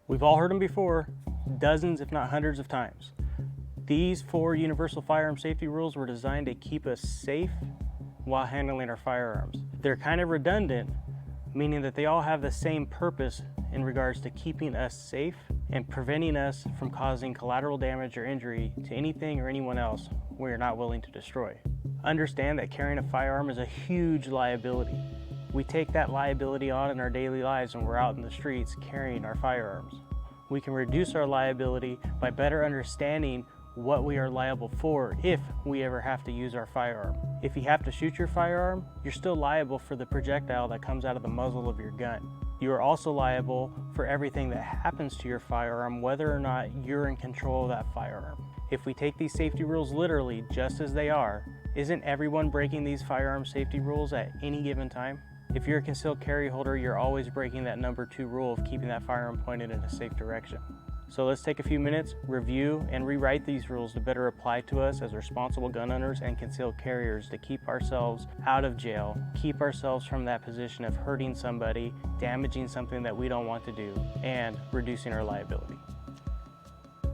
We've all heard them before, dozens if not hundreds of times. These 4 universal firearm safety rules were designed to keep us safe while handling our firearms. They're kind of redundant, meaning that they all have the same purpose in regards to keeping us safe and preventing us from causing collateral damage or injury to anything or anyone else we are not willing to destroy. Understand that carrying a firearm is a huge liability. We take that liability on in our daily lives when we're out in the streets carrying our firearms. We can reduce our liability by better understanding what we are liable for if we ever have to use our firearm. If you have to shoot your firearm, you're still liable for the projectile that comes out of the muzzle of your gun. You are also liable for everything that happens to your firearm, whether or not you're in control of that firearm. If we take these safety rules literally, just as they are, isn't everyone breaking these firearm safety rules at any given time? If you're a concealed carry holder, you're always breaking that number 2 rule of keeping that firearm pointed in a safe direction. So let's take a few minutes, review, and rewrite these rules to better apply to us as responsible gun owners and concealed carriers to keep ourselves out of jail, keep ourselves from that position of hurting somebody, damaging something that we don't want to do, and reducing our liability.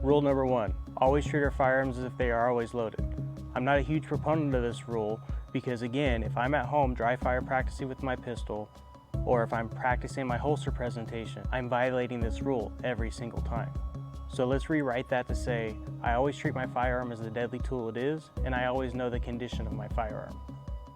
Rule number 1, always treat our firearms as if they are always loaded. I'm not a huge proponent of this rule because, again, if I'm at home dry fire practicing with my pistol, or if I'm practicing my holster presentation, I'm violating this rule every single time. So let's rewrite that to say, I always treat my firearm as the deadly tool it is, and I always know the condition of my firearm.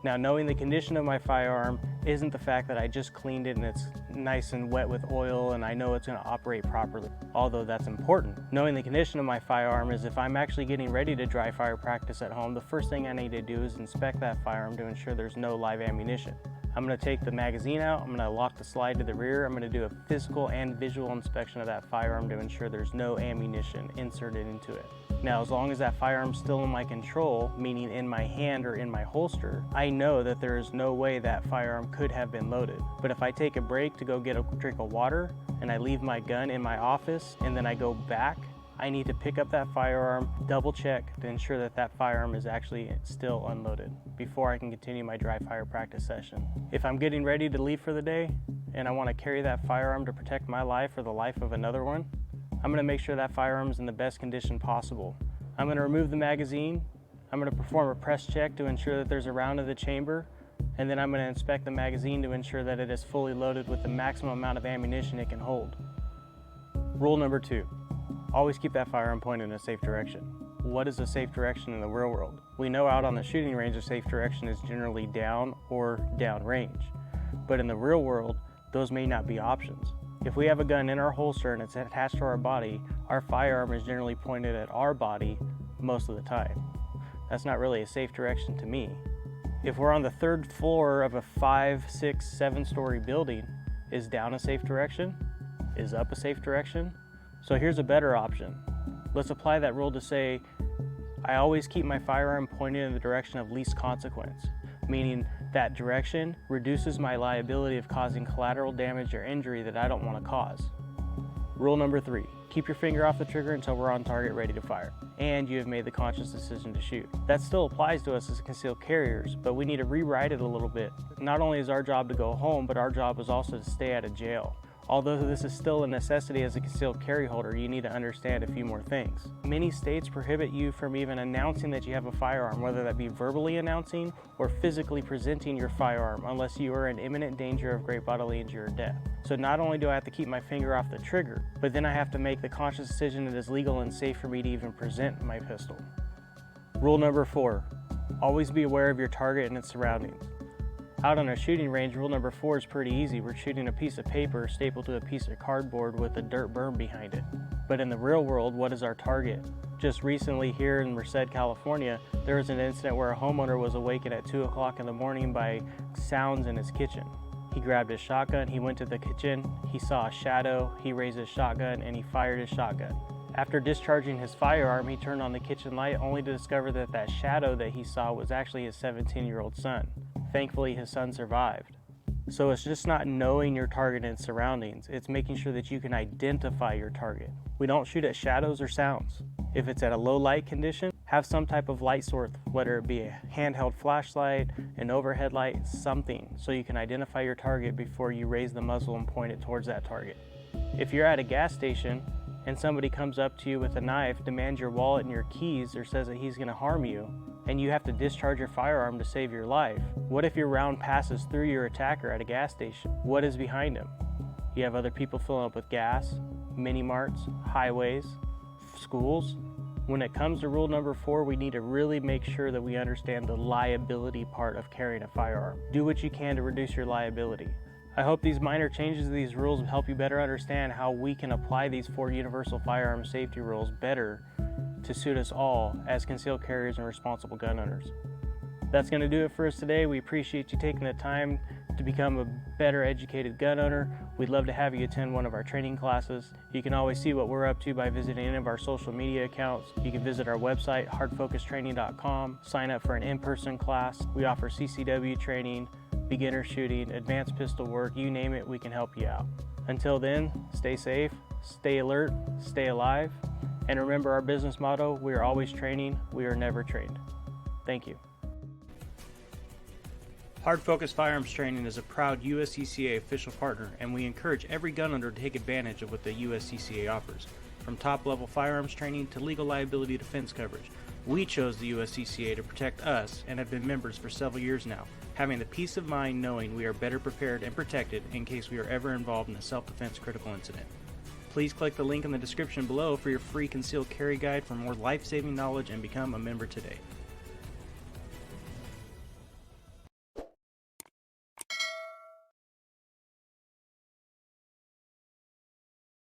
Now, knowing the condition of my firearm isn't the fact that I just cleaned it and it's nice and wet with oil and I know it's going to operate properly, although that's important. Knowing the condition of my firearm is if I'm actually getting ready to dry fire practice at home, the first thing I need to do is inspect that firearm to ensure there's no live ammunition. I'm going to take the magazine out, I'm going to lock the slide to the rear, I'm going to do a physical and visual inspection of that firearm to ensure there's no ammunition inserted into it. Now, as long as that firearm's still in my control, meaning in my hand or in my holster, I know that there is no way that firearm could have been loaded. But if I take a break to go get a drink of water and I leave my gun in my office and then I go back, I need to pick up that firearm, double check to ensure that that firearm is actually still unloaded before I can continue my dry fire practice session. If I'm getting ready to leave for the day and I want to carry that firearm to protect my life or the life of another one, I'm going to make sure that firearm is in the best condition possible. I'm going to remove the magazine, I'm going to perform a press check to ensure that there's a round in the chamber, and then I'm going to inspect the magazine to ensure that it is fully loaded with the maximum amount of ammunition it can hold. Rule number 2. Always keep that firearm pointed in a safe direction. What is a safe direction in the real world? We know out on the shooting range a safe direction is generally down or downrange. But in the real world, those may not be options. If we have a gun in our holster and it's attached to our body, our firearm is generally pointed at our body most of the time. That's not really a safe direction to me. If we're on the 3rd floor of a 5, 6, 7-story building, is down a safe direction? Is up a safe direction? So here's a better option. Let's apply that rule to say, I always keep my firearm pointed in the direction of least consequence, meaning that direction reduces my liability of causing collateral damage or injury that I don't want to cause. Rule number 3, keep your finger off the trigger until we're on target ready to fire, and you have made the conscious decision to shoot. That still applies to us as concealed carriers, but we need to rewrite it a little bit. Not only is our job to go home, but our job is also to stay out of jail. Although this is still a necessity as a concealed carry holder, you need to understand a few more things. Many states prohibit you from even announcing that you have a firearm, whether that be verbally announcing or physically presenting your firearm, unless you are in imminent danger of great bodily injury or death. So not only do I have to keep my finger off the trigger, but then I have to make the conscious decision that it is legal and safe for me to even present my pistol. Rule number 4, always be aware of your target and its surroundings. Out on a shooting range, rule number 4 is pretty easy. We're shooting a piece of paper stapled to a piece of cardboard with a dirt berm behind it. But in the real world, what is our target? Just recently here in Merced, California, there was an incident where a homeowner was awakened at 2 o'clock in the morning by sounds in his kitchen. He grabbed his shotgun, he went to the kitchen, he saw a shadow, he raised his shotgun, and he fired his shotgun. After discharging his firearm, he turned on the kitchen light only to discover that that shadow that he saw was actually his 17-year-old son. Thankfully, his son survived. So it's just not knowing your target and surroundings, it's making sure that you can identify your target. We don't shoot at shadows or sounds. If it's at a low light condition, have some type of light source, whether it be a handheld flashlight, an overhead light, something, so you can identify your target before you raise the muzzle and point it towards that target. If you're at a gas station and somebody comes up to you with a knife, demands your wallet and your keys, or says that he's going to harm you, and you have to discharge your firearm to save your life, what if your round passes through your attacker at a gas station? What is behind him? You have other people filling up with gas, mini-marts, highways, schools. When it comes to rule number 4, we need to really make sure that we understand the liability part of carrying a firearm. Do what you can to reduce your liability. I hope these minor changes to these rules help you better understand how we can apply these 4 universal firearm safety rules better to suit us all as concealed carriers and responsible gun owners. That's going to do it for us today. We appreciate you taking the time to become a better educated gun owner. We'd love to have you attend one of our training classes. You can always see what we're up to by visiting any of our social media accounts. You can visit our website, hardfocustraining.com, sign up for an in-person class. We offer CCW training, beginner shooting, advanced pistol work, you name it, we can help you out. Until then, stay safe, stay alert, stay alive, and remember our business motto, we are always training, we are never trained. Thank you. Hard Focus Firearms Training is a proud USCCA official partner, and we encourage every gun owner to take advantage of what the USCCA offers. From top-level firearms training to legal liability defense coverage, we chose the USCCA to protect us and have been members for several years now, having the peace of mind knowing we are better prepared and protected in case we are ever involved in a self-defense critical incident. Please click the link in the description below for your free concealed carry guide for more life-saving knowledge and become a member today.